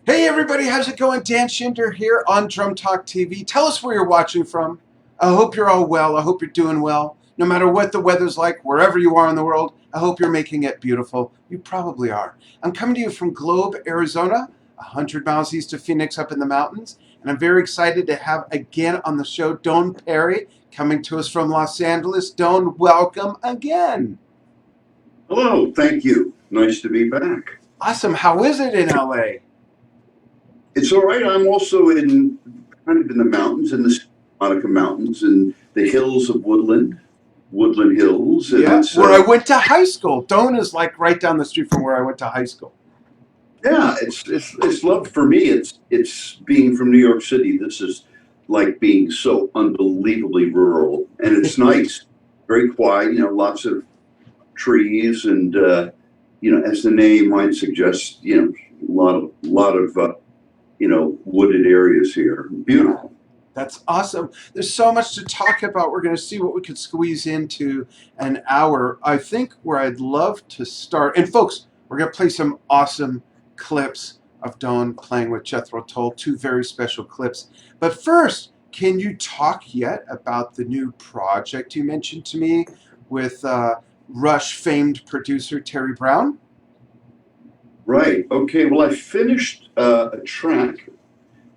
Hey everybody, how's it going? Dan Shinder here on Drum Talk TV. Tell us where you're watching from. I hope you're all well. I hope you're doing well. No matter what the weather's like, wherever you are in the world, I hope you're making it beautiful. You probably are. I'm coming to you from Globe, Arizona, 100 miles east of Phoenix up in the mountains. And I'm very excited to have again on the show Doane Perry coming to us from Los Angeles. Doane, welcome again. Hello, thank you. Nice to be back. Awesome. How is it in LA? It's all right. I'm also in the mountains, in the Santa Monica Mountains, and the hills of Woodland Hills. And Yeah, where I went to high school. Doane is like right down the street from where I went to high school. Yeah, it's love for me. It's being from New York City. This is like being so unbelievably rural, and it's nice, very quiet. Lots of trees, and as the name might suggest, a lot of wooded areas here. Beautiful. That's awesome. There's so much to talk about. We're going to see what we could squeeze into an hour. I think where I'd love to start, and folks, we're going to play some awesome clips of Doane playing with Jethro Tull, two very special clips. But first, can you talk yet about the new project you mentioned to me with Rush famed producer Terry Brown? Right. Okay. Well, I finished a track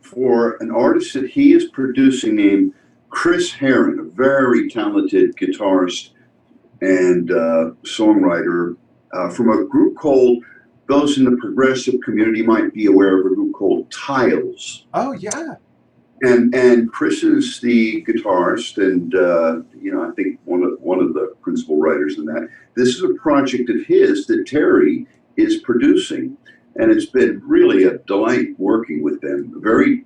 for an artist that he is producing named Chris Heron, a very talented guitarist and songwriter from a group called, those in the progressive community might be aware of a group called Tiles. Oh, yeah. And Chris is the guitarist, and I think one of the principal writers in that. This is a project of his that Terry is producing, and it's been really a delight working with them. A very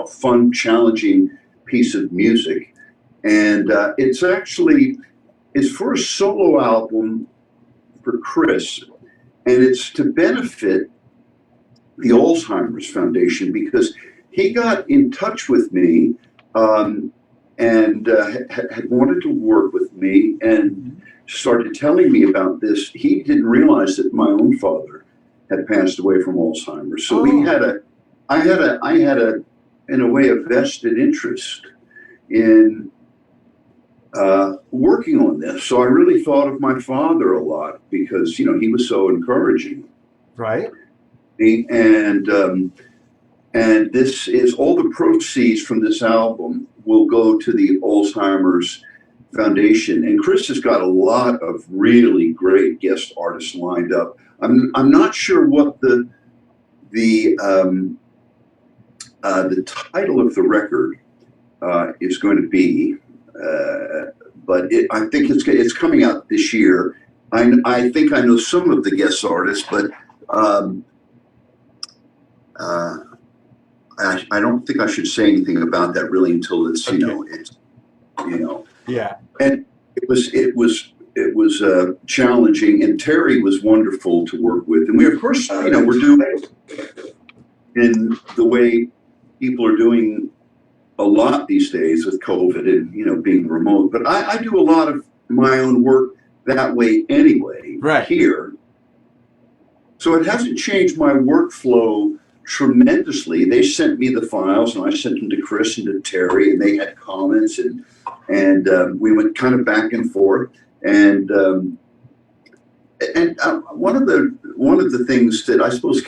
fun, challenging piece of music, and it's for a solo album for Chris, and it's to benefit the Alzheimer's Foundation because he got in touch with me and had wanted to work with me and started telling me about this. He didn't realize that my own father had passed away from Alzheimer's. So I had a, in a way, a vested interest in working on this. So I really thought of my father a lot because, he was so encouraging. Right. And this is all the proceeds from this album will go to the Alzheimer's Foundation. And Chris has got a lot of really great guest artists lined up. I'm not sure what the title of the record is going to be, but I think it's coming out this year. I think I know some of the guest artists, but I don't think I should say anything about that really until it's Yeah. And it was challenging, and Terry was wonderful to work with, and we of course we're doing in the way people are doing a lot these days with COVID and being remote. But I do a lot of my own work that way anyway, right here. So it hasn't changed my workflow tremendously. They sent me the files, and I sent them to Chris and to Terry, and they had comments, and we went kind of back and forth. And one of the things that I suppose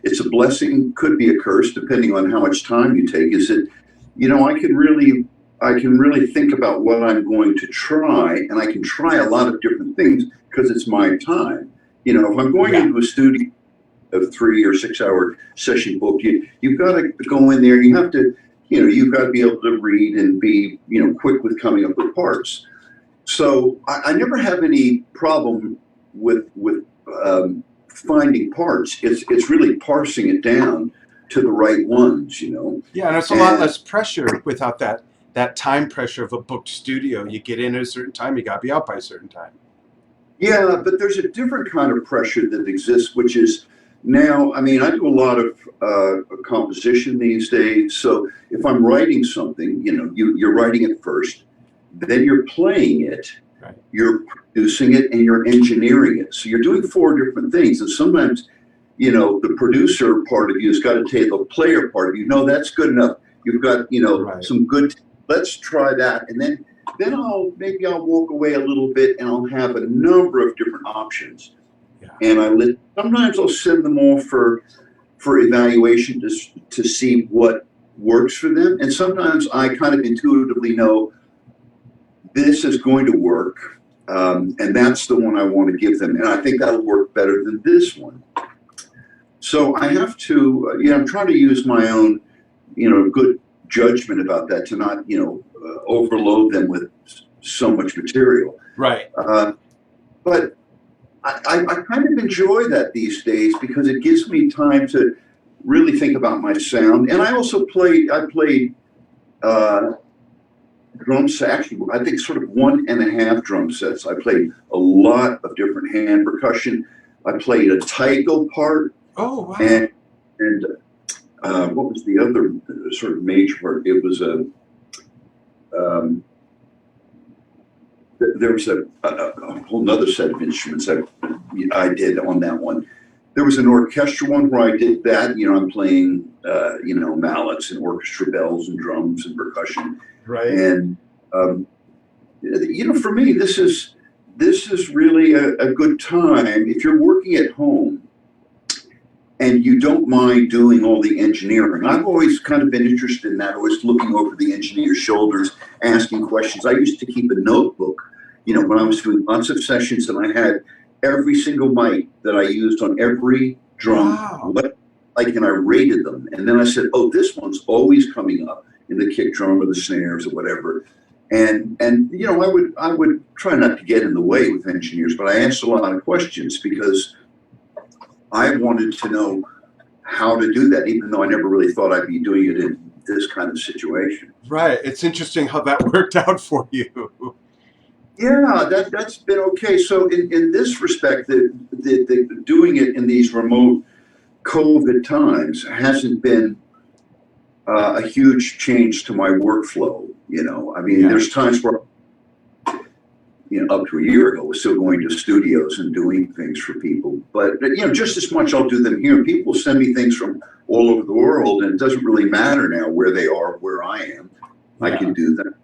it's a blessing, could be a curse, depending on how much time you take, is that I can really think about what I'm going to try, and I can try a lot of different things because it's my time. If I'm going into a studio, a 3 or 6 hour session book, you've got to go in there and you have to, you've got to be able to read and be, quick with coming up with parts. So I never have any problem with finding parts. It's really parsing it down to the right ones, Yeah, and it's a lot less pressure without that time pressure of a booked studio. You get in at a certain time, you got to be out by a certain time. Yeah, but there's a different kind of pressure that exists, which is now, I do a lot of composition these days. So if I'm writing something, you're writing it first, then you're playing it, right. You're producing it, and you're engineering it. So you're doing 4 different things. And sometimes the producer part of you has got to take the player part of you. No, that's good enough. You've got, Right. some good, let's try that. And then I'll walk away a little bit and I'll have a number of different options. Yeah. And sometimes I'll send them off for evaluation to see what works for them. And sometimes I kind of intuitively know this is going to work. And that's the one I want to give them. And I think that'll work better than this one. So I have to, I'm trying to use my own, good judgment about that to not, overload them with so much material. Right. But I kind of enjoy that these days because it gives me time to really think about my sound. And I also played drum set, actually, I think sort of 1.5 drum sets. I played a lot of different hand percussion. I played a taiko part. Oh, wow. And what was the other sort of major part? It was there was a whole nother set of instruments that I did on that one. There was an orchestral one where I did that. I'm playing, mallets and orchestra bells and drums and percussion. Right. And, for me, this is really a good time. If you're working at home and you don't mind doing all the engineering, I've always kind of been interested in that, always looking over the engineer's shoulders, asking questions. I used to keep a notebook, when I was doing lots of sessions, and I had every single mic that I used on every drum, Wow. and I rated them. And then I said, oh, this one's always coming up in the kick drum or the snares or whatever. And I would try not to get in the way with engineers, but I asked a lot of questions because I wanted to know how to do that, even though I never really thought I'd be doing it in this kind of situation. Right. It's interesting how that worked out for you. Yeah, that's been okay. So in this respect, the doing it in these remote COVID times hasn't been a huge change to my workflow. There's times where, up to a year ago, I was still going to studios and doing things for people. But, just as much I'll do them here. People send me things from all over the world, and it doesn't really matter now where they are, where I am. Yeah. I can do that.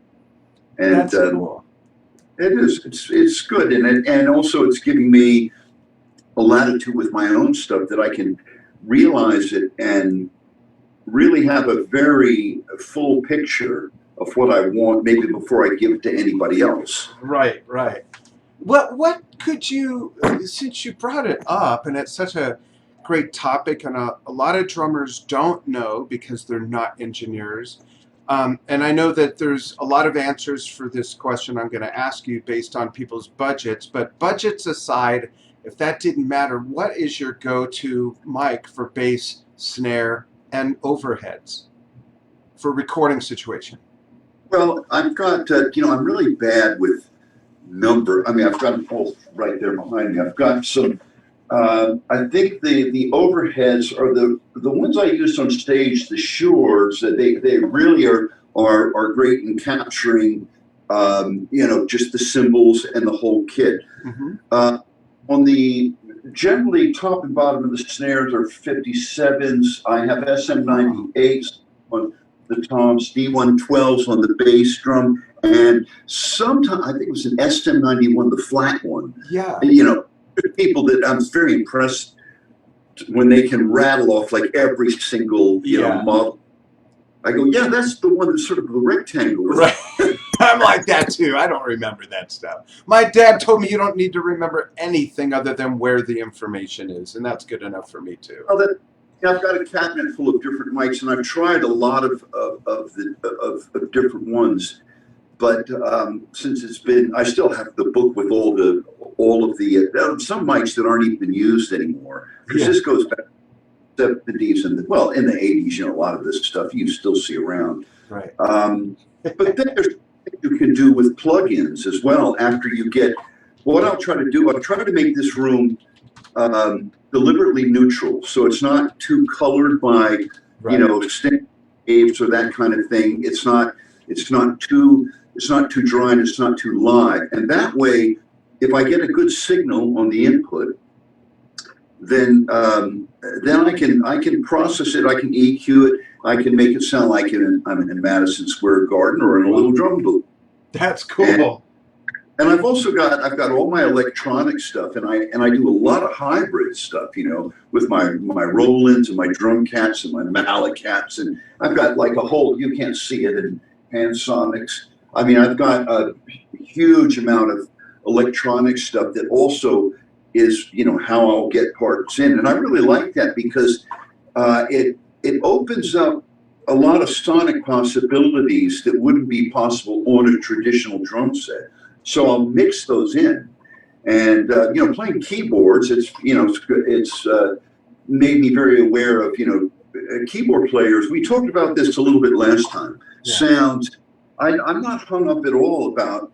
And that's cool. It is. It's good. And also it's giving me a latitude with my own stuff that I can realize it and really have a very full picture of what I want, maybe before I give it to anybody else. Right. What could you, since you brought it up, and it's such a great topic, and a lot of drummers don't know because they're not engineers. And I know that there's a lot of answers for this question I'm going to ask you based on people's budgets, but budgets aside, if that didn't matter, what is your go-to mic for bass, snare, and overheads for recording situation? Well, I've got, I'm really bad with I've got them all right there behind me. I've got some, I think the overheads are the ones I use on stage, the Shures, that they really are great in capturing, just the cymbals and the whole kit. Mm-hmm. On the generally top and bottom of the snares are 57s. I have SM98s on the toms, D112s on the bass drum, and sometimes I think it was an SM91, the flat one. Yeah. And, people that I'm very impressed when they can rattle off like every single model. I go, yeah, that's the one that's sort of the rectangle. Right. I'm like that too. I don't remember that stuff. My dad told me you don't need to remember anything other than where the information is, and that's good enough for me too. Well, I've got a cabinet full of different mics, and I've tried a lot of different ones. But since it's been, I still have the book with all of the some mics that aren't even used anymore. Because this goes back to the 70s and in the 80s. A lot of this stuff you still see around. Right. But then there's things you can do with plugins as well. After you get, what I'll try to do, I'll try to make this room deliberately neutral, so it's not too colored by waves or that kind of thing. It's not too dry and it's not too live. And that way, if I get a good signal on the input, then then I can process it. I can EQ it. I can make it sound like I'm in Madison Square Garden or in a little drum booth. That's cool. And I've got all my electronic stuff, and I do a lot of hybrid stuff, with my Rolands and my drum cats and my mallet cats, and I've got like a whole, you can't see it, in Pansonics. I mean, I've got a huge amount of electronic stuff that also is, how I'll get parts in, and I really like that because it opens up a lot of sonic possibilities that wouldn't be possible on a traditional drum set. So I'll mix those in, and playing keyboards. It's made me very aware of keyboard players. We talked about this a little bit last time. Yeah. Sounds. I'm not hung up at all about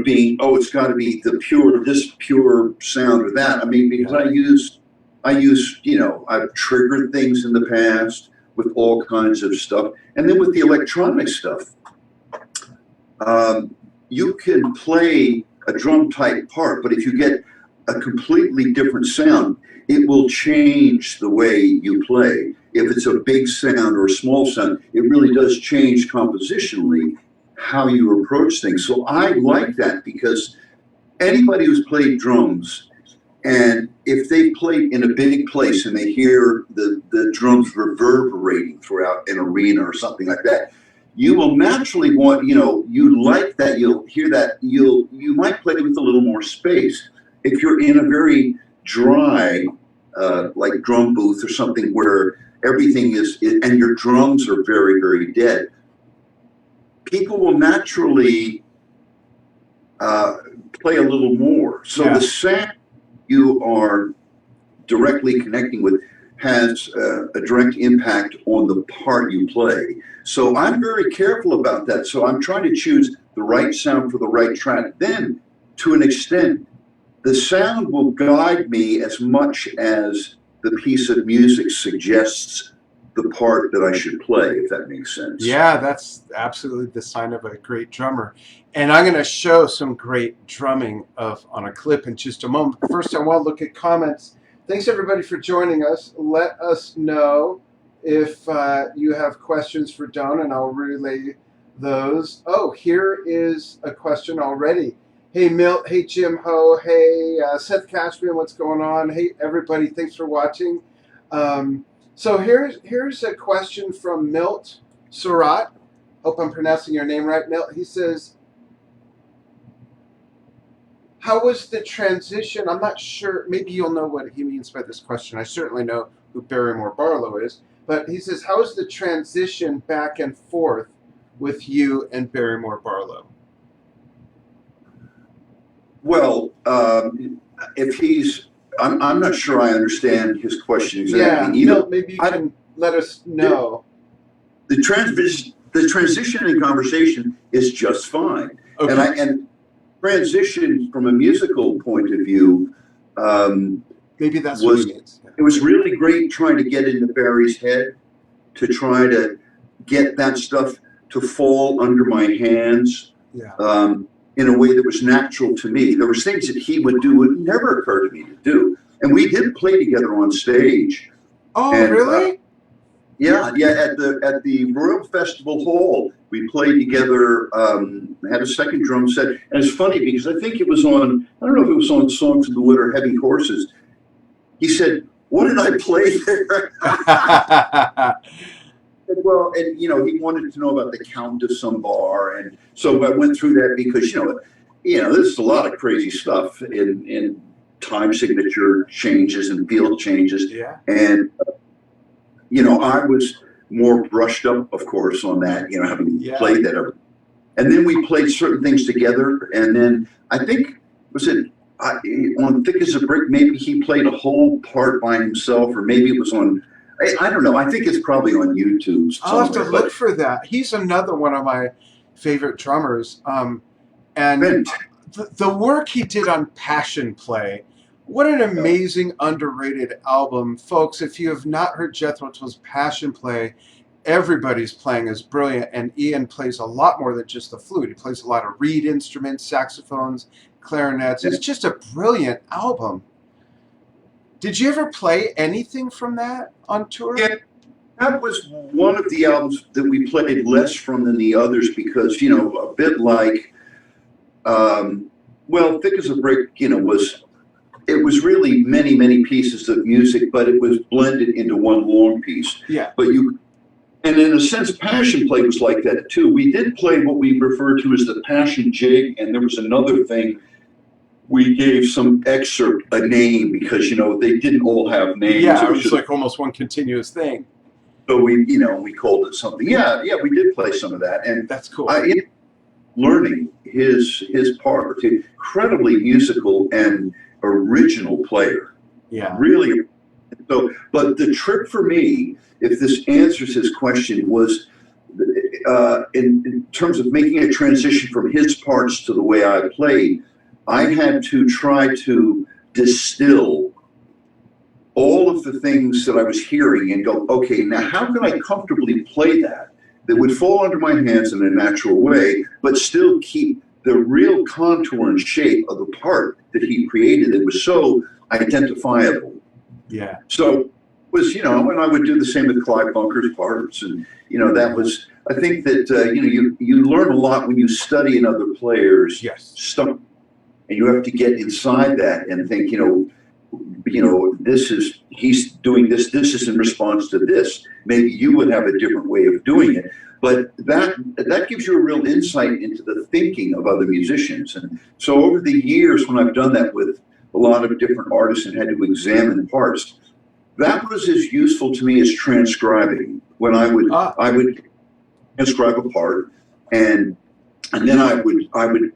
being it's got to be this pure sound or that. I mean, because I use I've triggered things in the past with all kinds of stuff, and then with the electronic stuff. You can play a drum type part, but if you get a completely different sound, it will change the way you play. If it's a big sound or a small sound, it really does change compositionally how you approach things. So I like that because anybody who's played drums, and if they played in a big place and they hear the drums reverberating throughout an arena or something like that, you will naturally want, you like that, you'll hear that, you might play with a little more space. If you're in a very dry, like drum booth or something where everything is, and your drums are very, very dead, people will naturally play a little more. So the sound you are directly connecting with has a direct impact on the part you play. So I'm very careful about that. So I'm trying to choose the right sound for the right track. Then, to an extent, the sound will guide me as much as the piece of music suggests the part that I should play, if that makes sense. Yeah, that's absolutely the sign of a great drummer. And I'm going to show some great drumming on a clip in just a moment. First, I want to look at comments. Thanks, everybody, for joining us. Let us know if you have questions for Doane, and I'll relay those. Oh, here is a question already. Hey, Milt. Hey, Jim Ho. Hey, Seth Cashman. What's going on? Hey, everybody. Thanks for watching. So here's a question from Milt Surratt. Hope I'm pronouncing your name right, Milt. He says, how was the transition? I'm not sure. Maybe you'll know what he means by this question. I certainly know who Barrymore Barlow is. But he says, how is the transition back and forth with you and Barrymore Barlow? Well, if he's... I'm not sure I understand his question exactly. Yeah, maybe you can let us know. The transition in conversation is just fine. Okay. And transition from a musical point of view, maybe that's what he means. It was really great trying to get into Barry's head, to try to get that stuff to fall under my hands. Yeah. In a way that was natural to me. There was things that he would do would never occur to me to do. And we did play together on stage. Oh, and, really? Yeah. At the Royal Festival Hall, we played together. Had a second drum set, and it's funny because I think it was on. I don't know if it was on Songs of the Wood or Heavy Horses. He said, "What did I play there?" Well, and he wanted to know about the Count de Sambar, and so I went through that because there's a lot of crazy stuff in time signature changes and field changes, and I was more brushed up, of course, on that, having played that, and then we played certain things together, and then I think on Thick as a Brick, maybe he played a whole part by himself, or maybe it was on. I don't know. I think it's probably on YouTube somewhere. I'll have to look for that. He's another one of my favorite drummers. And the work he did on Passion Play, what an amazing, underrated album. Folks, if you have not heard Jethro Tull's Passion Play, everybody's playing is brilliant. And Ian plays a lot more than just the flute. He plays a lot of reed instruments, saxophones, clarinets. It's just a brilliant album. Did you ever play anything from that on tour? Yeah, that was one of the albums that we played less from than the others because, you know, a bit like, well, Thick as a Brick, you know, it was really many, many pieces of music, but it was blended into one long piece. Yeah. And in a sense, Passion Play was like that too. We did play what we refer to as the Passion Jig, and there was another thing. We gave some excerpt a name because, you know, they didn't all have names. Yeah, it was like almost one continuous thing. So we called it something. Yeah, we did play some of that, and that's cool. Learning his part, incredibly musical and original player. Yeah, really. So, but the trick for me, if this answers his question, was in terms of making a transition from his parts to the way I played. I had to try to distill all of the things that I was hearing and go, okay, now how can I comfortably play that would fall under my hands in a natural way, but still keep the real contour and shape of the part that he created. It was so identifiable. Yeah. So it was, you know, and I would do the same with Clive Bunker's parts. And, you know, that was, I think that, you know, you learn a lot when you study another player's stuff. And you have to get inside that and think, you know, he's doing this is in response to this. Maybe you would have a different way of doing it. But that gives you a real insight into the thinking of other musicians. And so over the years, when I've done that with a lot of different artists and had to examine parts, that was as useful to me as transcribing. When I would transcribe a part, and then I would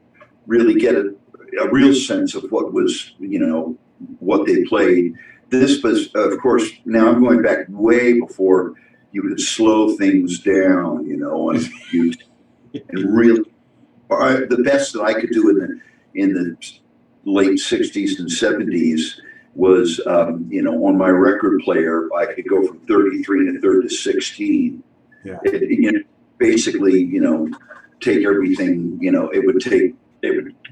really get a real sense of what was, you know, what they played. This was, of course, now I'm going back way before you could slow things down, you know, and really, the best that I could do in the late 60s and 70s was, you know, on my record player, I could go from 33 and a third to 16. Yeah. You know, basically, you know, take everything, you know, it would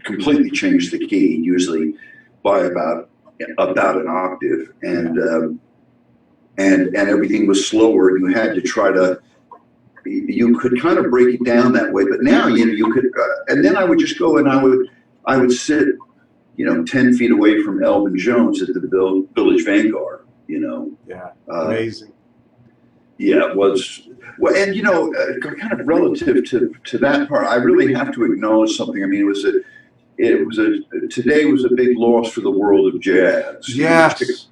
completely change the key, usually by about an octave, and everything was slower, and you had to try to, you could kind of break it down that way. But now, you know, you could, and then I would just go and I would sit, you know, 10 feet away from Elvin Jones at the Village Vanguard, you know. Yeah, amazing. Yeah, it was. Well, and you know, kind of relative to that part, I really have to acknowledge something. I mean, today was a big loss for the world of jazz. Yes.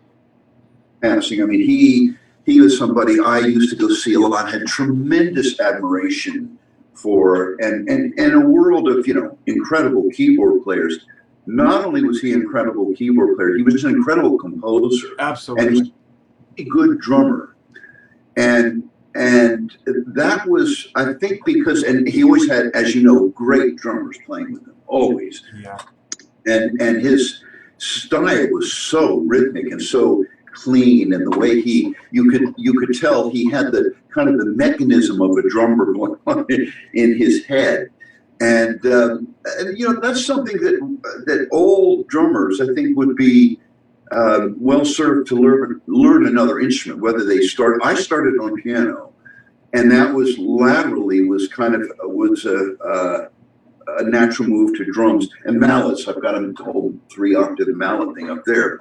Passing. I mean, he was somebody I used to go see a lot, had tremendous admiration for, and a world of, you know, incredible keyboard players. Not only was he an incredible keyboard player, he was an incredible composer. Absolutely. And he was a good drummer. And that was, I think, because, and he always had, as you know, great drummers playing with him, always. Yeah. And his style was so rhythmic and so clean, and the way you could tell he had the kind of the mechanism of a drummer going on in his head. And you know, that's something that all drummers, I think, would be well served to learn another instrument. Whether they I started on piano, and that was laterally a natural move to drums and mallets. I've got a whole 3-octave mallet thing up there,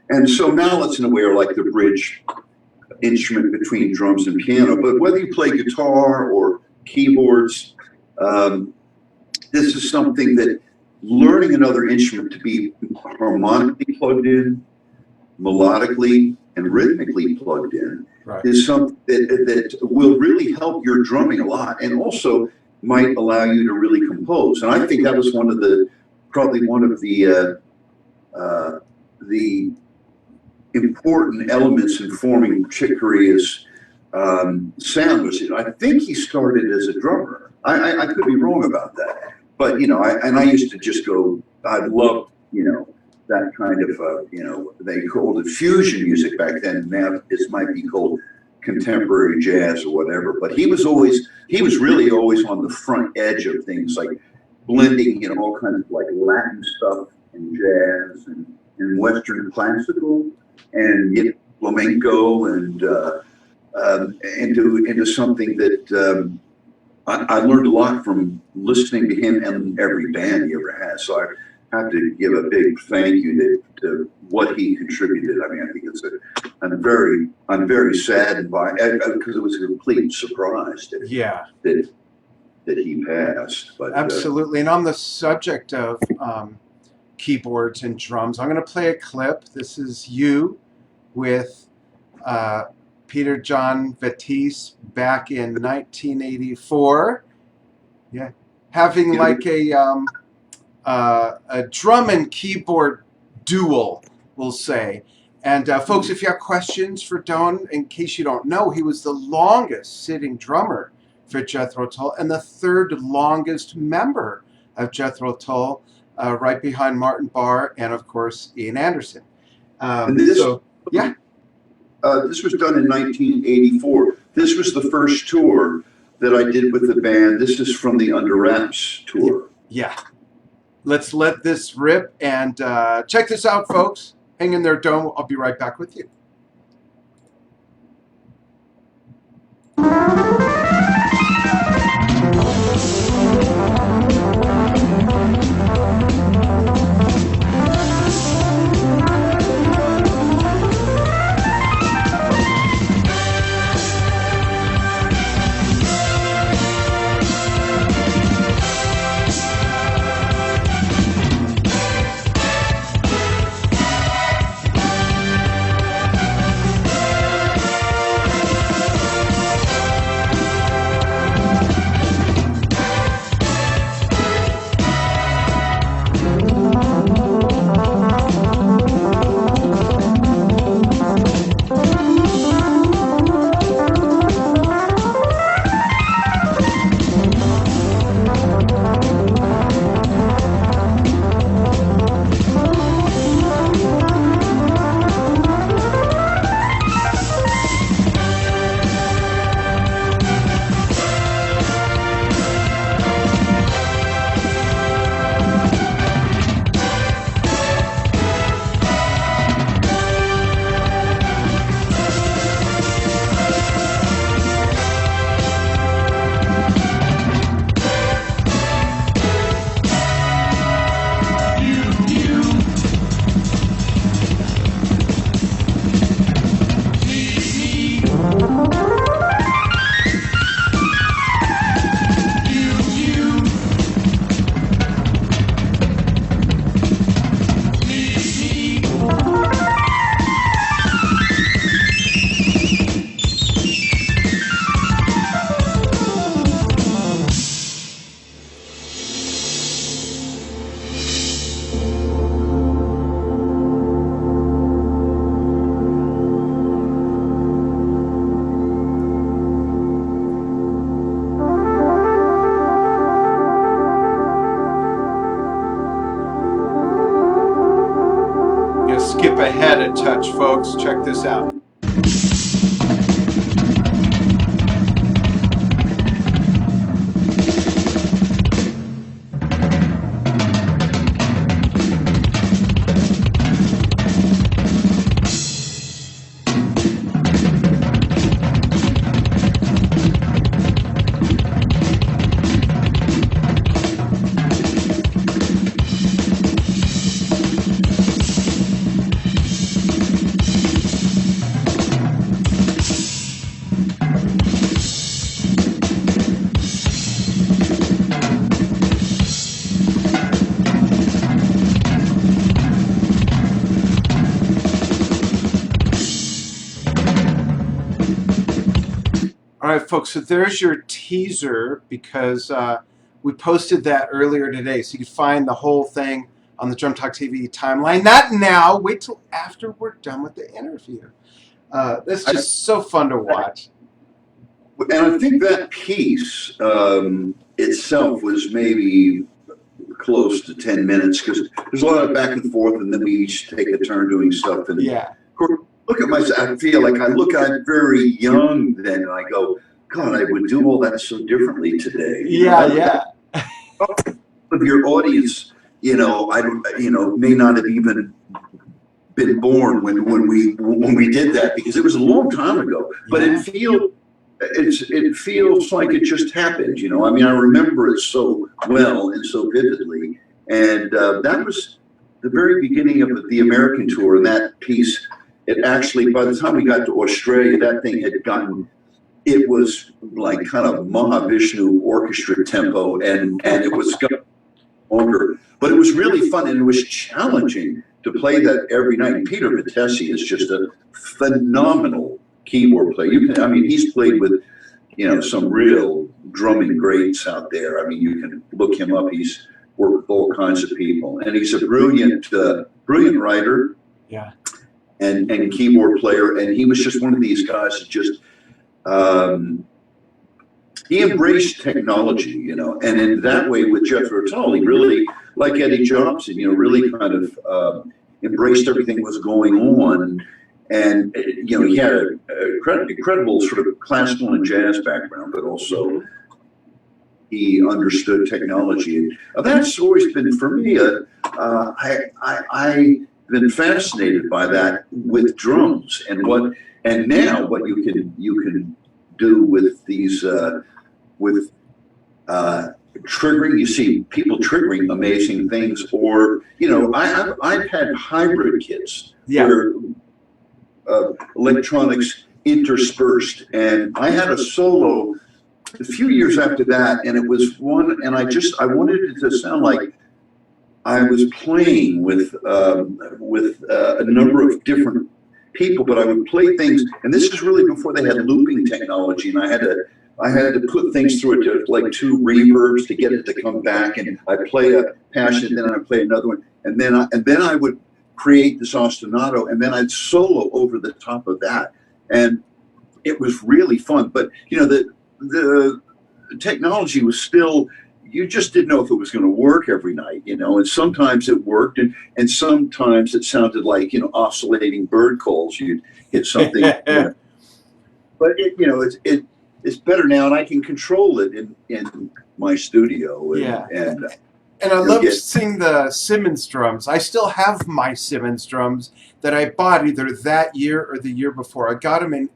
and so mallets in a way are like the bridge instrument between drums and piano. But whether you play guitar or keyboards, this is something that learning another instrument to be harmonically plugged in, melodically and rhythmically plugged in, is something that will really help your drumming a lot, and also might allow you to really compose. And I think that was probably one of the important elements in forming Chick Corea's sound. Was, I think he started as a drummer. I could be wrong about that, but you know, I used to just go. I loved, you know, that kind of you know, they called it fusion music back then. Now it might be called contemporary jazz or whatever. But he was really always on the front edge of things, like blending, you know, all kinds of like Latin stuff and jazz and Western classical. and get flamenco and into something that I learned a lot from listening to him and every band he ever had. So I have to give a big thank you to what he contributed. I mean, I think I'm very saddened by it because it was a complete surprise that he passed. But absolutely. And on the subject of keyboards and drums, I'm going to play a clip. This is you with Peter John Vettis back in 1984. Yeah, having like a drum and keyboard duel, we'll say. And folks, if you have questions for Doane, in case you don't know, he was the longest sitting drummer for Jethro Tull and the third longest member of Jethro Tull, right behind Martin Barre and, of course, Ian Anderson. This was done in 1984. This was the first tour that I did with the band. This is from the Under Wraps tour. Yeah. Let's let this rip and check this out, folks. Hang in there, Doane. I'll be right back with you. Skip ahead a touch, folks. Check this out. All right, folks, so there's your teaser because we posted that earlier today. So you can find the whole thing on the Drum Talk TV timeline. Not now. Wait till after we're done with the interview. That's just so fun to watch. And I think that piece itself was maybe close to 10 minutes because there's a lot of back and forth, and then we each take a turn doing stuff. And yeah. Of course, look at myself. I feel like I'm very young then, and I go, God, I would do all that so differently today. Yeah. Of your audience, may not have even been born when we did that, because it was a long time ago. But it feels like it just happened. You know, I mean, I remember it so well and so vividly, and that was the very beginning of the American tour. And that piece, it actually, by the time we got to Australia, that thing had gotten. It was like kind of Mahavishnu orchestra tempo, and it was longer, but it was really fun, and it was challenging to play that every night. And Peter Vitesse is just a phenomenal keyboard player. I mean, he's played with, you know, some real drumming greats out there. I mean, you can look him up. He's worked with all kinds of people, and he's a brilliant writer, yeah, and keyboard player. And he was just one of these guys that just he embraced technology, you know, and in that way with Jethro Tull, he really, like Eddie Jobson, you know, really kind of embraced everything that was going on. And, you know, he had an incredible sort of classical and jazz background, but also he understood technology. And that's always been, for me, I've been fascinated by that with drums, and now what you can do with these, triggering. You see people triggering amazing things, or, you know, I've had hybrid kits where electronics interspersed, and I had a solo a few years after that, and it was one, and I wanted it to sound like I was playing with a number of different people, but I would play things, and this is really before they had looping technology, and I had to put things through it, like 2 reverbs to get it to come back, and I'd play a passion, then I'd play another one, and then I would create this ostinato, and then I'd solo over the top of that, and it was really fun. But, you know, the technology was still, you just didn't know if it was going to work every night, you know, and sometimes it worked, and sometimes it sounded like, you know, oscillating bird calls. You'd hit something, you know. But it's better now, and I can control it in my studio. And I love seeing the Simmons drums. I still have my Simmons drums that I bought either that year or the year before. I got them in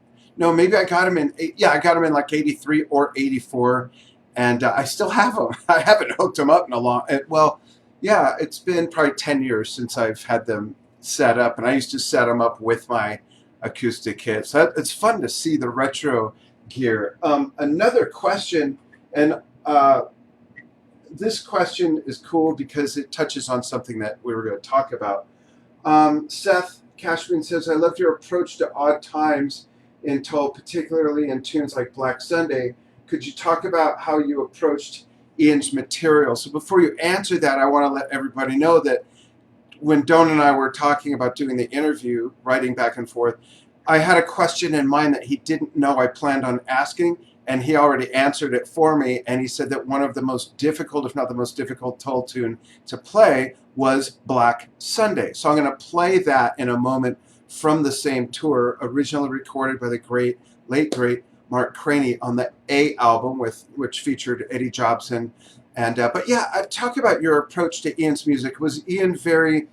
like 83 or 84. And I still have them. I haven't hooked them up in a long, it's been probably 10 years since I've had them set up. And I used to set them up with my acoustic kit. So it's fun to see the retro gear. Another question, and this question is cool because it touches on something that we were going to talk about. Seth Cashman says, I loved your approach to odd times in Tull, particularly in tunes like Black Sunday. Could you talk about how you approached Ian's material? So before you answer that, I want to let everybody know that when Doane and I were talking about doing the interview, writing back and forth, I had a question in mind that he didn't know I planned on asking, and he already answered it for me. And he said that one of the most difficult, if not the most difficult Tull tune to play was Black Sunday. So I'm going to play that in a moment from the same tour, originally recorded by the late great Mark Craney on the A album, which featured Eddie Jobson. And talk about your approach to Ian's music. Was Ian very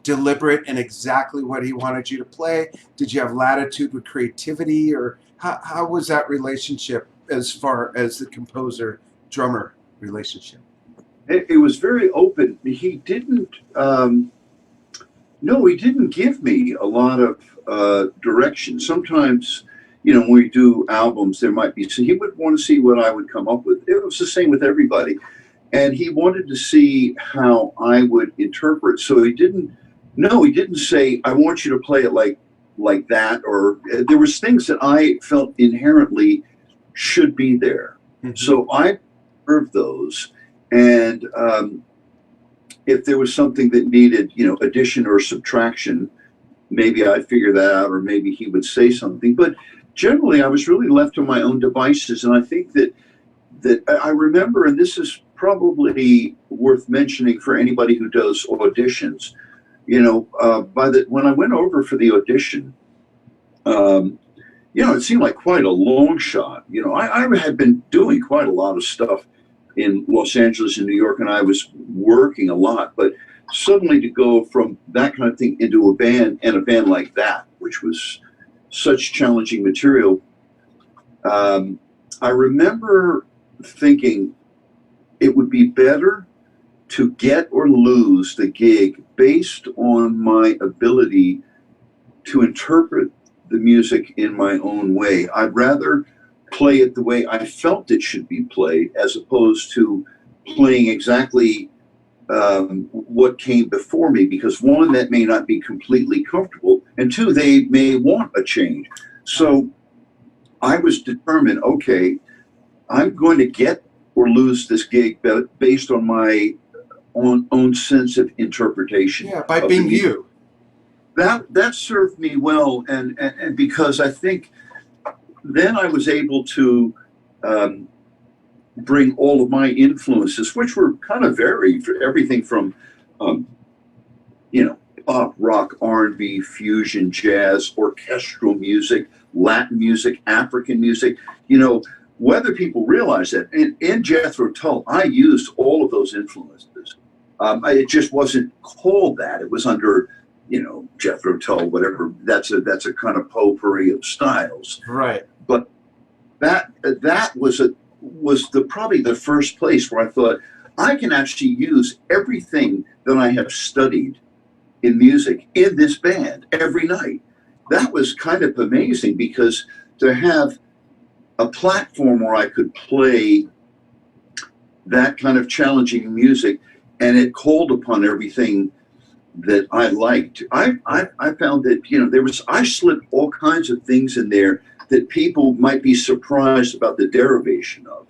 deliberate in exactly what he wanted you to play? Did you have latitude with creativity, or how was that relationship as far as the composer-drummer relationship? It was very open. He didn't give me a lot of direction. Sometimes, you know, when we do albums, there might be, so he would want to see what I would come up with. It was the same with everybody. And he wanted to see how I would interpret. So he didn't say, I want you to play it like that, or there was things that I felt inherently should be there. Mm-hmm. So I observed those. And if there was something that needed, you know, addition or subtraction, maybe I'd figure that out, or maybe he would say something. But generally, I was really left to my own devices. And I think that I remember, and this is probably worth mentioning for anybody who does auditions, you know, when I went over for the audition, you know, it seemed like quite a long shot. You know, I had been doing quite a lot of stuff in Los Angeles and New York, and I was working a lot. But suddenly to go from that kind of thing into a band, and a band like that, which was such challenging material, I remember thinking it would be better to get or lose the gig based on my ability to interpret the music in my own way. I'd rather play it the way I felt it should be played, as opposed to playing exactly what came before me, because one, that may not be completely comfortable, and two, they may want a change. So I was determined, okay, I'm going to get or lose this gig based on my own sense of interpretation. Yeah, by being you. That served me well, and because I think then I was able to bring all of my influences, which were kind of varied, for everything from pop, rock, R&B, fusion, jazz, orchestral music, Latin music, African music. Whether people realize that in Jethro Tull, I used all of those influences. It just wasn't called that. It was under, Jethro Tull, whatever. That's a kind of potpourri of styles. Right. But that was probably the first place where I thought I can actually use everything that I have studied in music in this band every night. That was kind of amazing, because to have a platform where I could play that kind of challenging music, and it called upon everything that I liked. I found that I slipped all kinds of things in there that people might be surprised about the derivation of.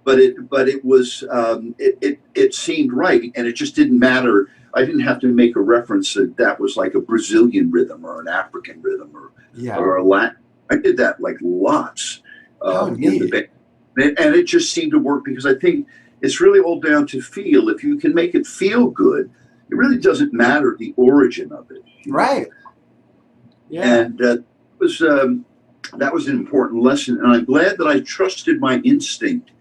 But it was it seemed right, and it just didn't matter. I didn't have to make a reference that was like a Brazilian rhythm or an African rhythm or a Latin. I did that like lots in the band, and it just seemed to work, because I think it's really all down to feel. If you can make it feel good, it really doesn't matter the origin of it. Right. Yeah. And that was an important lesson, and I'm glad that I trusted my instinct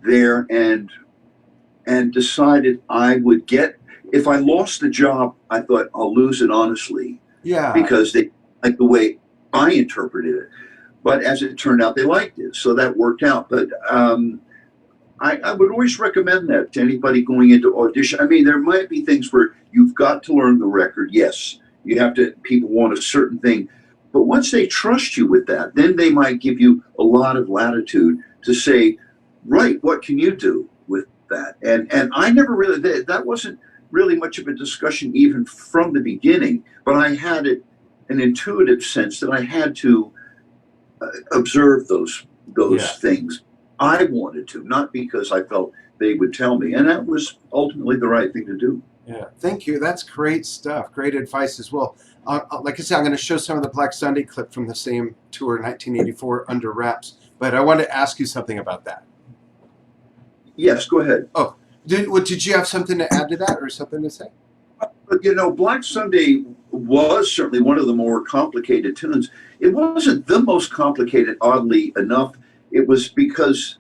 there and decided I would get. If I lost the job, I thought I'll lose it honestly. Yeah. Because they like the way I interpreted it. But as it turned out, they liked it, so that worked out. But I would always recommend that to anybody going into audition. I mean, there might be things where you've got to learn the record. Yes, you have to. People want a certain thing, but once they trust you with that, then they might give you a lot of latitude to say, right, what can you do with that? And I never really, that wasn't really much of a discussion even from the beginning, but I had an intuitive sense that I had to observe those things. I wanted to, not because I felt they would tell me, and that was ultimately the right thing to do. Yeah, thank you. That's great stuff. Great advice as well. Like I said, I'm going to show some of the Black Sunday clip from the same tour, 1984, Under Wraps. But I want to ask you something about that. Yes, go ahead. Oh, did you have something to add to that, or something to say? Black Sunday was certainly one of the more complicated tunes. It wasn't the most complicated, oddly enough. It was because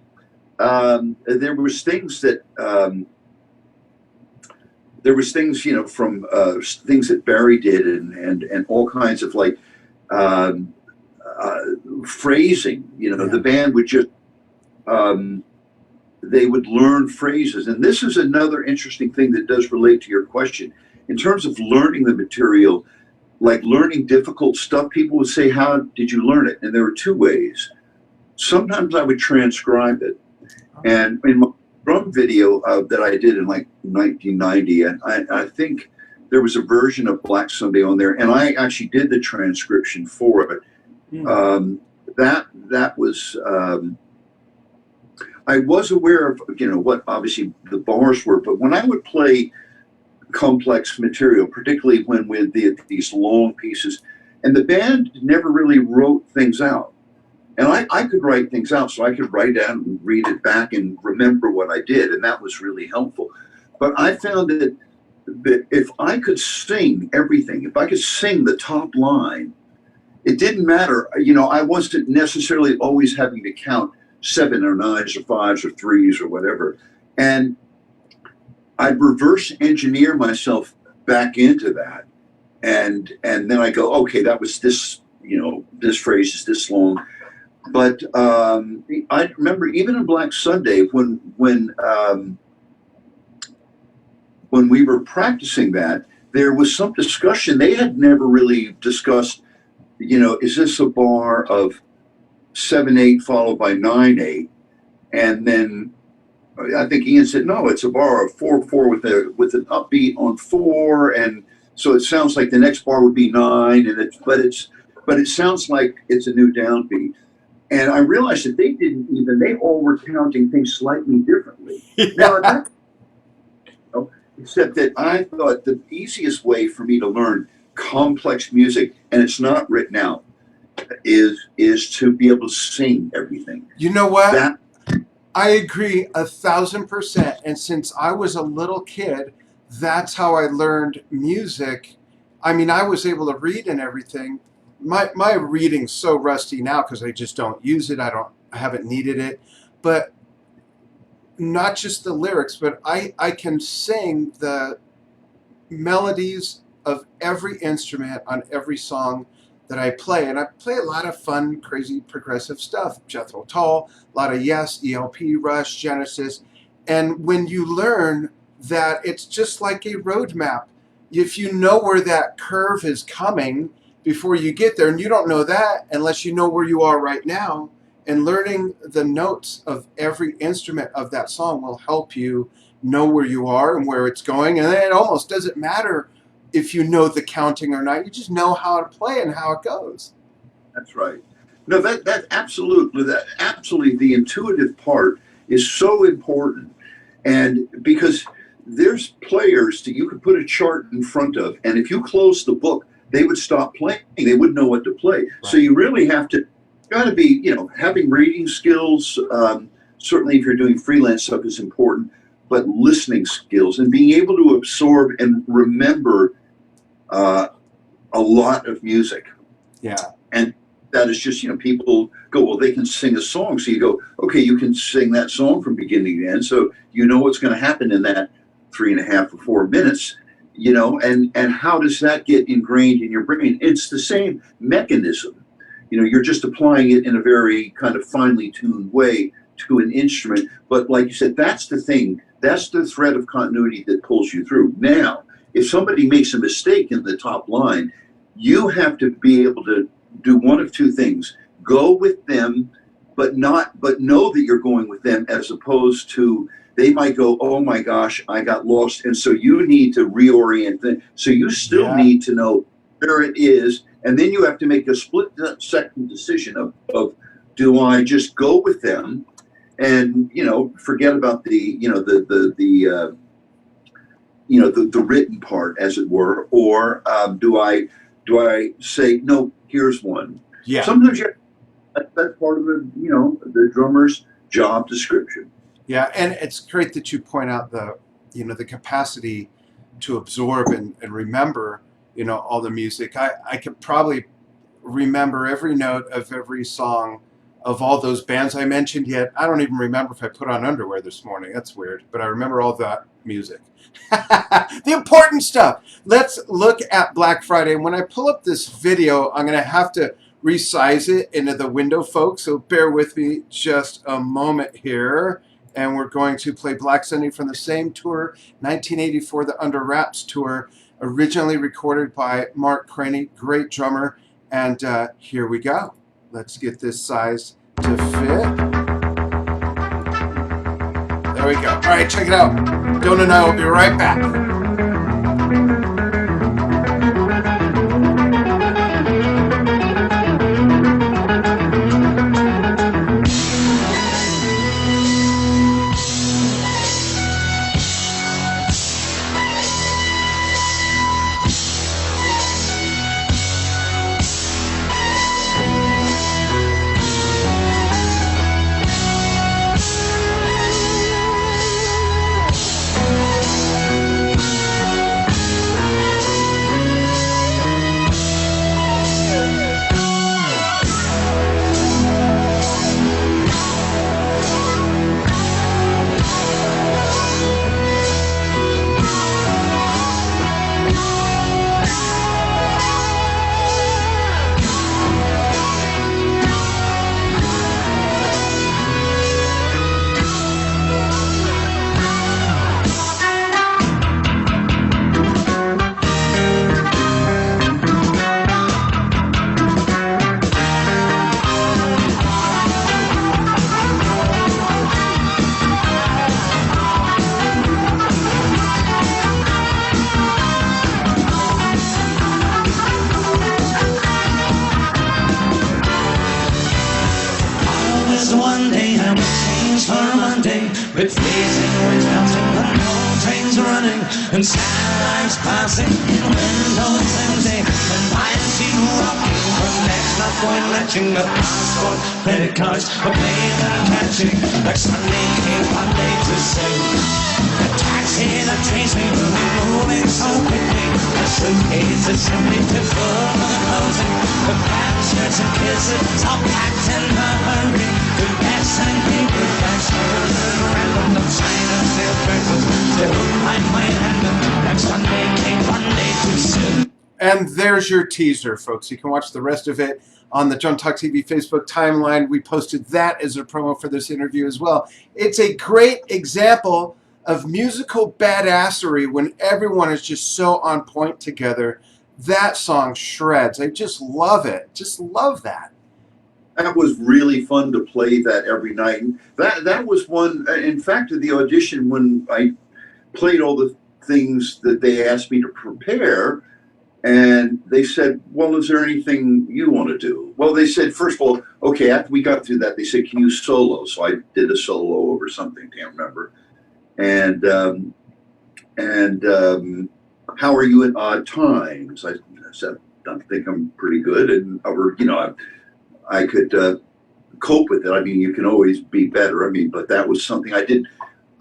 there was things that from things that Barre did, and all kinds of like phrasing. The band would just they would learn phrases, and this is another interesting thing that does relate to your question in terms of learning the material. Like learning difficult stuff, people would say, "How did you learn it?" And there were two ways. Sometimes I would transcribe it, and in my drum video that I did in like 1990, and I think there was a version of Black Sunday on there, and I actually did the transcription for it. That was I was aware of what obviously the bars were, but when I would play complex material, particularly when with these long pieces, and the band never really wrote things out. And I could write things out, so I could write down and read it back and remember what I did, and that was really helpful. But I found that if I could sing everything, if I could sing the top line, it didn't matter. I wasn't necessarily always having to count seven or nines or fives or threes or whatever. And I'd reverse engineer myself back into that. And then I go, okay, that was this, this phrase is this long. But I remember even in Black Sunday when we were practicing that, there was some discussion. They had never really discussed, is this a bar of 7/8 followed by 9/8, and then I think Ian said no, it's a bar of 4/4 with an upbeat on 4, and so it sounds like the next bar would be 9, but it sounds like it's a new downbeat. And I realized that they all were counting things slightly differently. Now, except that I thought the easiest way for me to learn complex music, and it's not written out, is to be able to sing everything. You know what? I agree 1,000%. And since I was a little kid, that's how I learned music. I mean, I was able to read and everything. My reading's so rusty now because I just don't use it. I haven't needed it. But not just the lyrics, but I can sing the melodies of every instrument on every song that I play. And I play a lot of fun, crazy, progressive stuff. Jethro Tull, a lot of Yes, ELP, Rush, Genesis. And when you learn that it's just like a road map, if you know where that curve is coming before you get there, and you don't know that unless you know where you are right now, and learning the notes of every instrument of that song will help you know where you are and where it's going. And then it almost doesn't matter if you know the counting or not. You just know how to play and how it goes. That's right. No, that absolutely, the intuitive part is so important. And because there's players that you could put a chart in front of, and if you close the book, they would stop playing. They wouldn't know what to play. Right. So you really have to, got to be, having reading skills, certainly if you're doing freelance stuff is important, but listening skills and being able to absorb and remember a lot of music. Yeah. And that is just, people go, well, they can sing a song. So you go, okay, you can sing that song from beginning to end. So you know what's going to happen in that 3.5 or 4 minutes, and how does that get ingrained in your brain? It's the same mechanism. You're just applying it in a very kind of finely tuned way to an instrument. But like you said, that's the thing. That's the thread of continuity that pulls you through. Now, if somebody makes a mistake in the top line, you have to be able to do one of two things: go with them, but know that you're going with them, as opposed to they might go, oh my gosh, I got lost. And so you need to reorient them. So you still need to know where it is. And then you have to make a split-second decision of do I just go with them and, forget about the written part, as it were, or do I say, no, here's one. Yeah. Sometimes that's part of the drummer's job description. Yeah, and it's great that you point out the capacity to absorb and remember, all the music. I could probably remember every note of every song of all those bands I mentioned, yet I don't even remember if I put on underwear this morning. That's weird, but I remember all that music. The important stuff. Let's look at Black Friday. And when I pull up this video, I'm going to have to resize it into the window, folks, so bear with me just a moment here. And we're going to play Black Sunday from the same tour, 1984, the Under Wraps tour, originally recorded by Mark Craney, great drummer. And here we go. Let's get this size to fit. There we go. All right, check it out. Doane and I will be right back. with freezing winds melting, but no trains running, and satellites passing, windows empty, and pipes seem rocking, from next not going matching, but passport, credit cards, a plane and catching, like Sunday came Monday to sing. The taxi that chased me will be moving so quickly, a suitcase is simply too full for the closing, the pants, shirts and kisses, all packed in a hurry, goodbyes and paper bags, and random the sign of their breakfast, they wouldn't mind my hand, and Sunday came Monday too soon. And there's your teaser, folks. You can watch the rest of it on the Drum Talk TV Facebook timeline. We posted that as a promo for this interview as well. It's a great example of musical badassery when everyone is just so on point together. That song shreds. I just love it. Just love that. That was really fun to play that every night. And that was one, in fact, at the audition, when I played all the things that they asked me to prepare, and they said, well, is there anything you want to do? Well, they said, first of all, okay, after we got through that, they said, can you solo? So I did a solo over something, can't remember. And how are you at odd times? I said, I think I'm pretty good. And, I could cope with it. I mean, you can always be better. I mean, but that was something I did.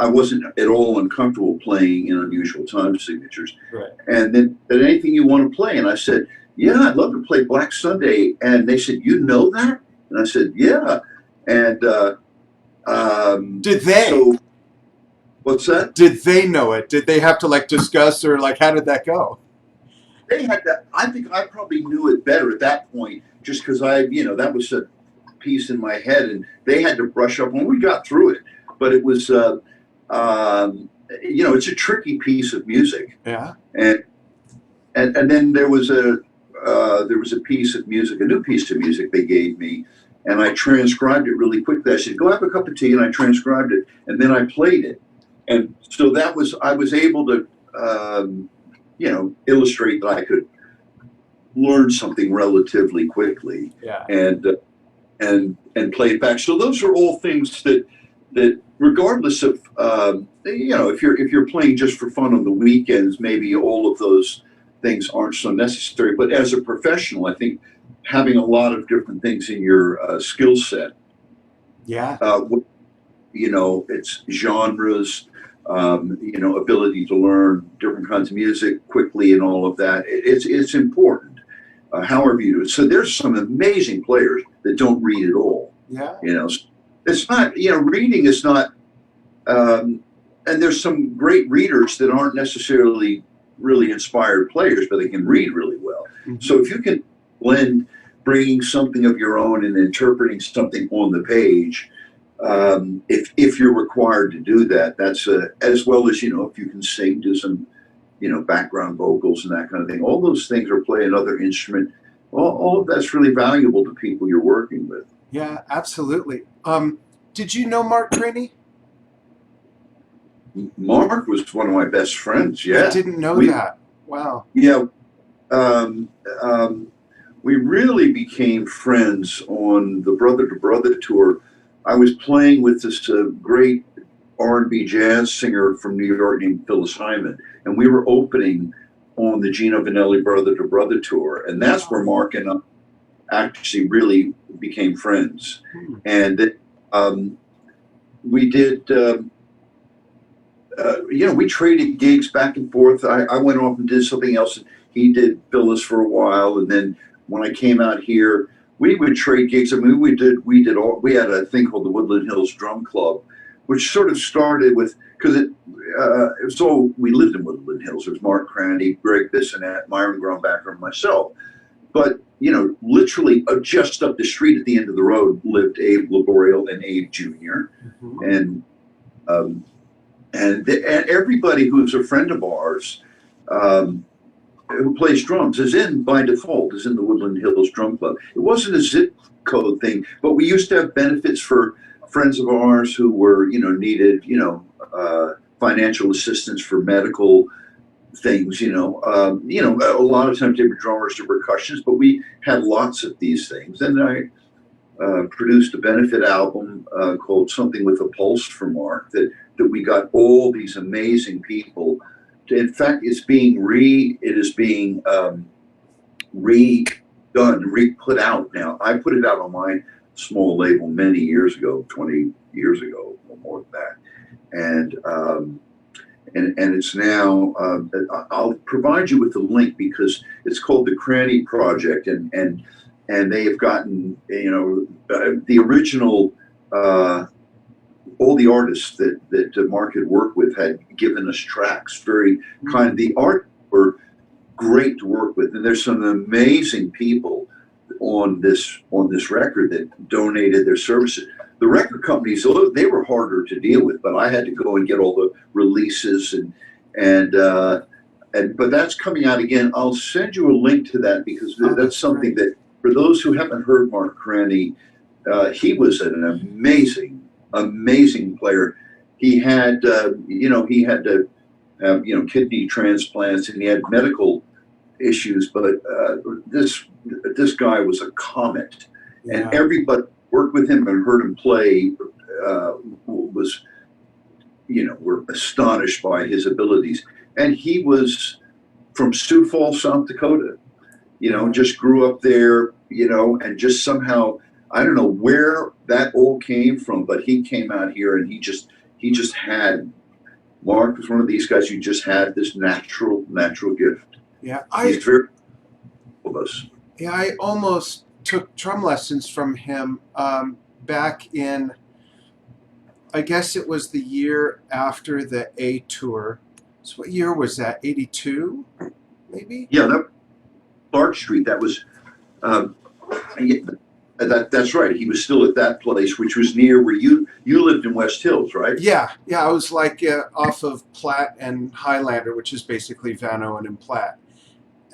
I wasn't at all uncomfortable playing in unusual time signatures. Right. And then, anything you want to play? And I said, yeah, I'd love to play Black Sunday. And they said, you know that? And I said, yeah. And did they? So, what's that? Did they know it? Did they have to discuss, or how did that go? They had that. I think I probably knew it better at that point, just because that was a piece in my head, and they had to brush up when we got through it. But it was, it's a tricky piece of music. Yeah. And then there was a piece of music, a new piece of music they gave me, and I transcribed it really quickly. I said, go have a cup of tea, and I transcribed it, and then I played it. And so I was able to, illustrate that I could learn something relatively quickly. Yeah. And play it back. So those are all things that regardless of, if you're playing just for fun on the weekends, maybe all of those things aren't so necessary. But as a professional, I think having a lot of different things in your skill set. Yeah. It's genres, ability to learn different kinds of music quickly and all of that. It's important, however you do it. So there's some amazing players that don't read at all. Yeah. It's not, reading is not, and there's some great readers that aren't necessarily really inspired players, but they can read really well. Mm-hmm. So if you can blend bringing something of your own and interpreting something on the page, if you're required to do that, that's as well as, if you can sing, do some, background vocals and that kind of thing. All those things, or play another instrument, all of that's really valuable to people you're working with. Yeah, absolutely. Did you know Mark Craney? Mark was one of my best friends. Yeah, I didn't know that. Wow. Yeah, we really became friends on the Brother to Brother tour. I was playing with this great R&B jazz singer from New York named Phyllis Hyman, and we were opening on the Gino Vanelli Brother to Brother tour, and that's where Mark and I actually really became friends. And we did, we traded gigs back and forth. I went off and did something else, and he did Phyllis for a while, and then when I came out here, we would trade gigs. I mean, we had a thing called the Woodland Hills Drum Club, which sort of started with, because it was all, we lived in Woodland Hills. There was Mark Craney, Greg Bissonette, Myron Grumbacher, and myself. But, literally just up the street at the end of the road lived Abe Laboriel and Abe Jr. Mm-hmm. And everybody who's a friend of ours who plays drums is by default in the Woodland Hills Drum Club. It wasn't a zip code thing, but we used to have benefits for friends of ours who were, needed, financial assistance for medical things, a lot of times they were drummers or percussionists, but we had lots of these things. And I produced a benefit album called Something with a Pulse for Mark that that we got all these amazing people. In fact, it is being put out now. I put it out on my small label many years ago, 20 years ago, or more than that. And it's now, I'll provide you with the link because it's called the Cranny Project, and they have gotten, the original, all the artists that Mark had worked with had given us tracks, very kind. The art were great to work with, and there's some amazing people on this record that donated their services. The record companies, they were harder to deal with, but I had to go and get all the releases but that's coming out again. I'll send you a link to that because that's something that, for those who haven't heard Mark Cranny, he was an amazing player. He had, he had to have, kidney transplants, and he had medical issues, but this guy was a comet, and everybody worked with him and heard him play was, were astonished by his abilities. And he was from Sioux Falls, South Dakota, just grew up there, and just somehow, I don't know where that all came from, but he came out here and he just had, Mark was one of these guys who just had this natural gift. Yeah, he's very of us. Yeah, I almost took drum lessons from him back in, I guess it was the year after the A tour. So what year was that? 82, maybe? Yeah, that Clark Street. That was, that's right. He was still at that place, which was near where you lived in West Hills, right? Yeah. I was like off of Platte and Highlander, which is basically Van Owen and Platte.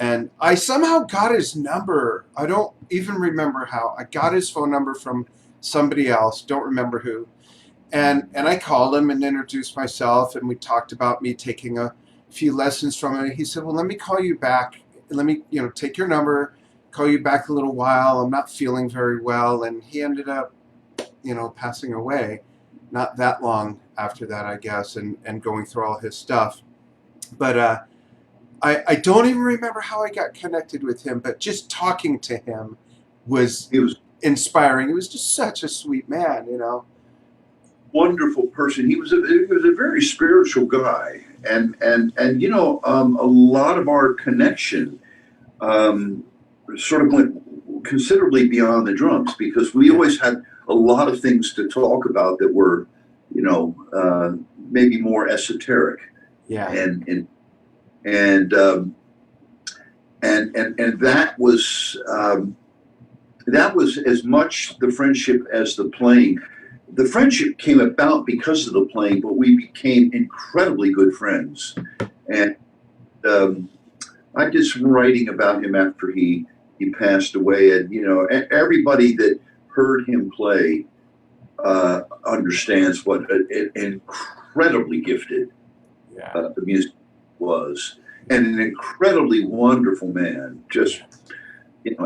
And I somehow got his number. I don't even remember how. I got his phone number from somebody else. Don't remember who. And I called him and introduced myself, and we talked about me taking a few lessons from him. He said, well, let me call you back. Let me, take your number, call you back a little while. I'm not feeling very well. And he ended up, passing away not that long after that, I guess, and going through all his stuff. But I don't even remember how I got connected with him, but just talking to him was inspiring. He was just such a sweet man, Wonderful person. He was a very spiritual guy, and a lot of our connection sort of went considerably beyond the drums, because we always had a lot of things to talk about that were, maybe more esoteric. Yeah. And that was as much the friendship as the playing. The friendship came about because of the playing, but we became incredibly good friends. And I did some writing about him after he passed away, and everybody that heard him play understands what an incredibly gifted the music was, and an incredibly wonderful man, just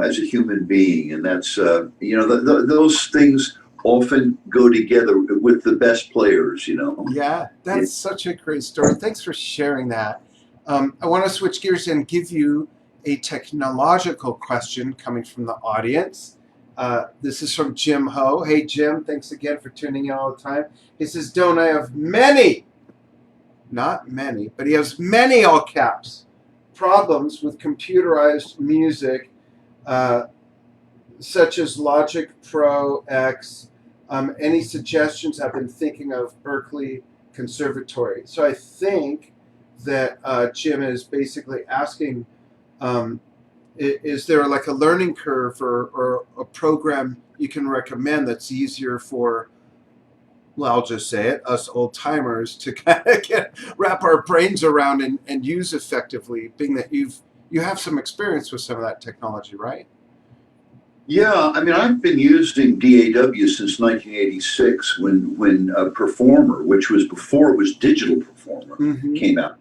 as a human being. And that's those things often go together with the best players, Yeah, that's such a great story. Thanks for sharing that. I want to switch gears and give you a technological question coming from the audience. This is from Jim Ho. Hey, Jim, thanks again for tuning in all the time. He says, Doane, I have many, not many, but he has many, all caps, problems with computerized music, such as Logic Pro X. Any suggestions? I've been thinking of Berkeley Conservatory. So I think that Jim is basically asking, is there like a learning curve or a program you can recommend that's easier for, well, I'll just say it, us old timers to kind of wrap our brains around and use effectively, being that you have some experience with some of that technology, right? Yeah, I mean, I've been using DAW since 1986 when Performer, which was before it was Digital Performer, came out.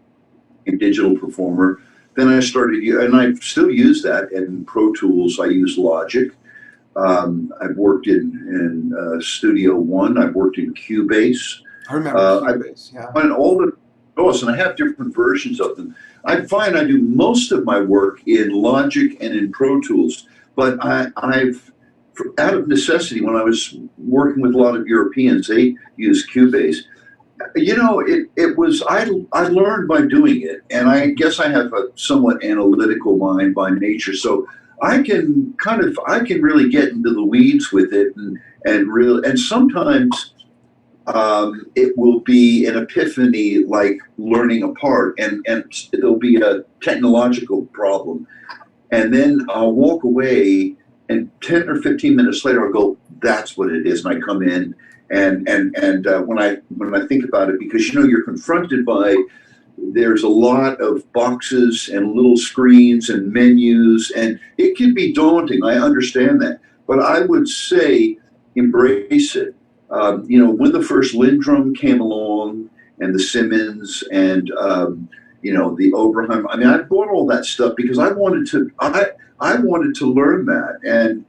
Digital Performer. Then I started, and I still use that in Pro Tools. I use Logic. I've worked in Studio One. I've worked in Cubase. I remember I Cubase, yeah. find all the DAWs, and I have different versions of them. I find I do most of my work in Logic and in Pro Tools, but I've out of necessity, when I was working with a lot of Europeans, they use Cubase. You know, it was I learned by doing it, and I guess I have a somewhat analytical mind by nature, so I can really get into the weeds with it, and sometimes it will be an epiphany, like learning a part, and there'll be a technological problem, and then I'll walk away, and 10 or 15 minutes later I'll go, that's what it is, and I come in, and when I think about it, because you know you're confronted by, there's a lot of boxes and little screens and menus, and it can be daunting. I understand that, but I would say embrace it. You know, when the first Lindrum came along, and the Simmons, and you know, the Oberheim. I mean, I bought all that stuff because I wanted to. I wanted to learn that, and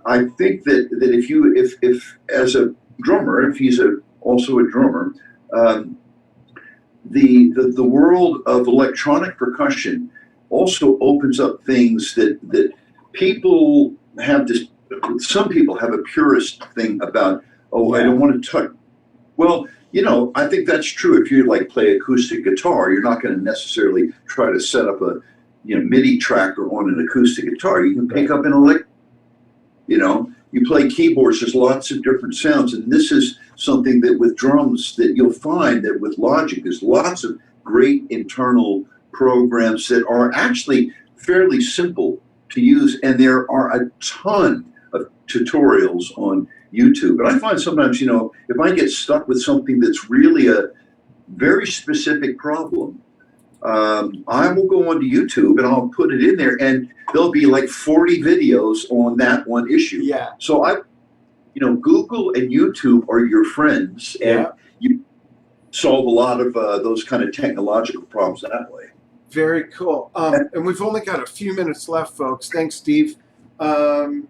I think that if as a drummer, if he's also a drummer, the world of electronic percussion also opens up things that people have this. Some people have a purist thing about, oh, I don't want to touch. Well, you know, I think that's true. If you like play acoustic guitar, you're not going to necessarily try to set up a MIDI tracker on an acoustic guitar. You can pick up an electric. You know, you play keyboards. There's lots of different sounds, and this is something that with drums that you'll find that with Logic, there's lots of great internal programs that are actually fairly simple to use, and there are a ton of tutorials on YouTube. And I find sometimes, you know, if I get stuck with something that's really a very specific problem, I will go onto YouTube and I'll put it in there, and there'll be like 40 videos on that one issue. Yeah. So Google and YouTube are your friends, and you solve a lot of those kind of technological problems that way. Very cool. And we've only got a few minutes left, folks. Thanks, Steve. I'll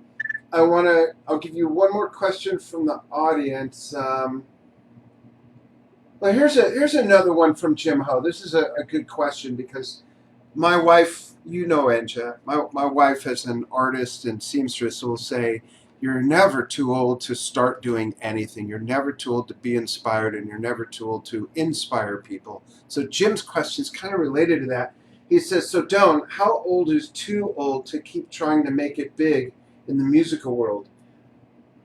give you one more question from the audience. Well, here's another one from Jim Ho. This is a good question because my wife, you know, Enja, my wife as an artist and seamstress will say, you're never too old to start doing anything. You're never too old to be inspired, and you're never too old to inspire people. So Jim's question is kind of related to that. He says, so Doane, how old is too old to keep trying to make it big in the musical world?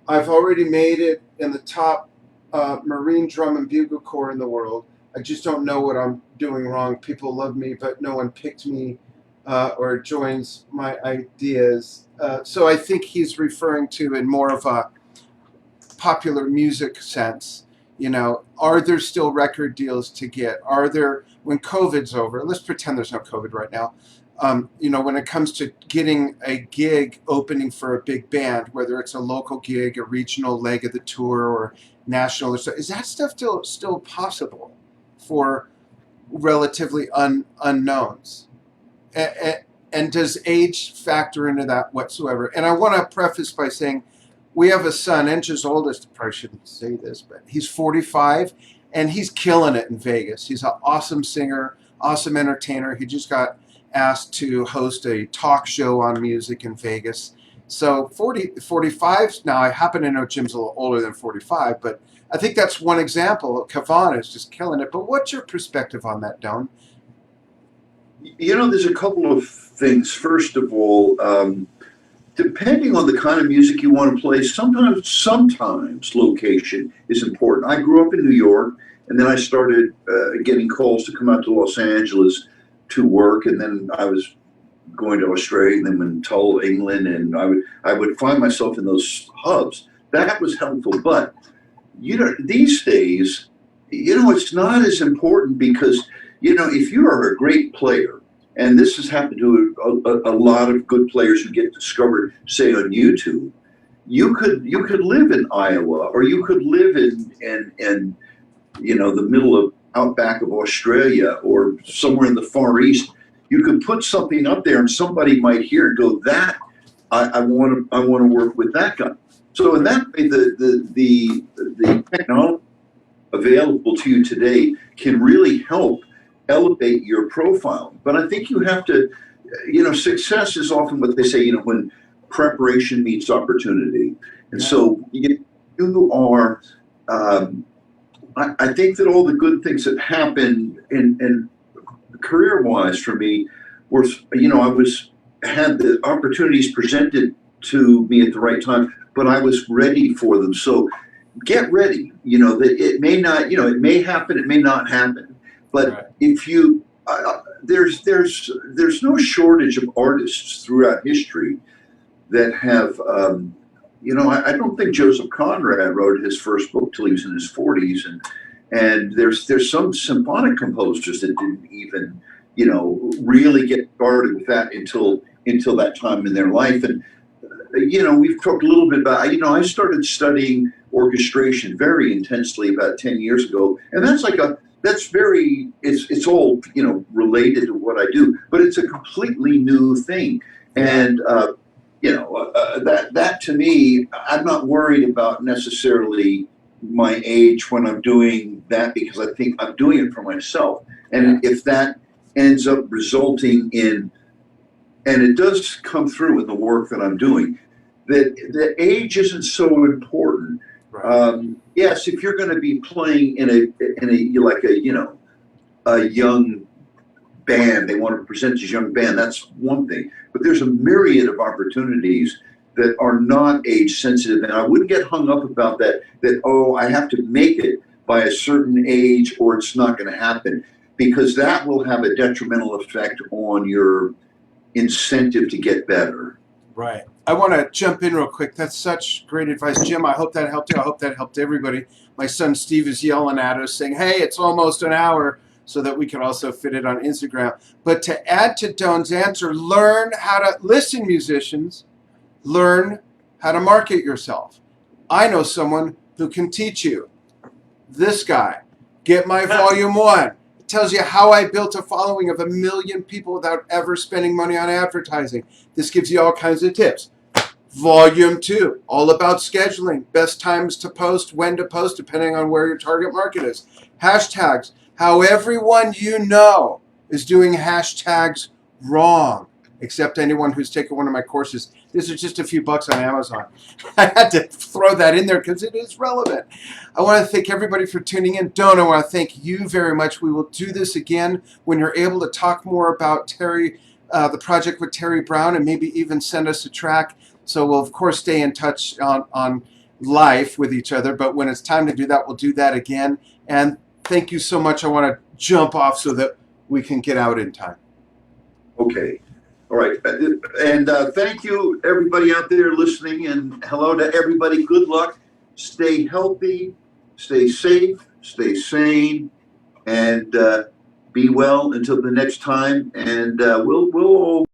I've already made it in the top Marine drum and bugle corps in the world. I just don't know what I'm doing wrong. People love me, but no one picked me or joins my ideas. So I think he's referring to in more of a popular music sense. You know, are there still record deals to get? Are there, when COVID's over, let's pretend there's no COVID right now. You know, when it comes to getting a gig opening for a big band, whether it's a local gig, a regional leg of the tour, or national, or so, is that stuff still possible for relatively unknowns? And does age factor into that whatsoever? And I want to preface by saying we have a son, Enja's oldest, I probably shouldn't say this, but he's 45, and he's killing it in Vegas. He's an awesome singer, awesome entertainer. He just got asked to host a talk show on music in Vegas. So 45, now I happen to know Jim's a little older than 45, but I think that's one example. Kavan is just killing it. But what's your perspective on that, Doane? You know, there's a couple of things. First of all, depending on the kind of music you want to play, sometimes location is important. I grew up in New York, and then I started getting calls to come out to Los Angeles to work, and then I was going to Australia, and then in Tull, England, and I would find myself in those hubs. That was helpful, but you know, these days, you know, it's not as important because, you know, if you are a great player, and this has happened to a lot of good players who get discovered, say on YouTube, you could live in Iowa, or you could live in you know, the middle of outback of Australia, or somewhere in the Far East. You could put something up there, and somebody might hear and go, "That I want to work with that guy." So in that way, the technology available to you today can really help elevate your profile. But I think you have to, success is often what they say, when preparation meets opportunity. And so you are, I think that all the good things that happened in career-wise for me were, had the opportunities presented to me at the right time, but I was ready for them. So get ready, that it may not, it may happen, it may not happen. But if you, there's no shortage of artists throughout history that have, I don't think Joseph Conrad wrote his first book till he was in his 40s, and there's some symphonic composers that didn't even, really get started with that until that time in their life. And we've talked a little bit about, I started studying orchestration very intensely about 10 years ago, and it's all related to what I do, but it's a completely new thing. And that to me, I'm not worried about necessarily my age when I'm doing that, because I think I'm doing it for myself. And if that ends up resulting in, and it does come through in the work that I'm doing, that the age isn't so important. Yes, if you're going to be playing in a young band, they want to present as a young band, that's one thing. But there's a myriad of opportunities that are not age sensitive, and I wouldn't get hung up about that I have to make it by a certain age or it's not going to happen, because that will have a detrimental effect on your incentive to get better. Right. I want to jump in real quick. That's such great advice, Jim. I hope that helped you. I hope that helped everybody. My son Steve is yelling at us saying, hey, it's almost an hour, so that we can also fit it on Instagram. But to add to Doane's answer, learn how to listen, musicians. Learn how to market yourself. I know someone who can teach you. This guy. Get my volume 1. It tells you how I built a following of 1 million people without ever spending money on advertising. This gives you all kinds of tips. Volume 2, all about scheduling, best times to post, when to post, depending on where your target market is. Hashtags, how everyone you know is doing hashtags wrong, except anyone who's taken one of my courses. These are just a few bucks on Amazon. I had to throw that in there because it is relevant. I want to thank everybody for tuning in. Doane, I want to thank you very much. We will do this again when you're able to talk more about Terry, the project with Terry Brown, and maybe even send us a track. So we'll, of course, stay in touch on life with each other. But when it's time to do that, we'll do that again. And thank you so much. I want to jump off so that we can get out in time. Okay. All right. And thank you, everybody out there listening. And hello to everybody. Good luck. Stay healthy. Stay safe. Stay sane. And be well until the next time. And we'll all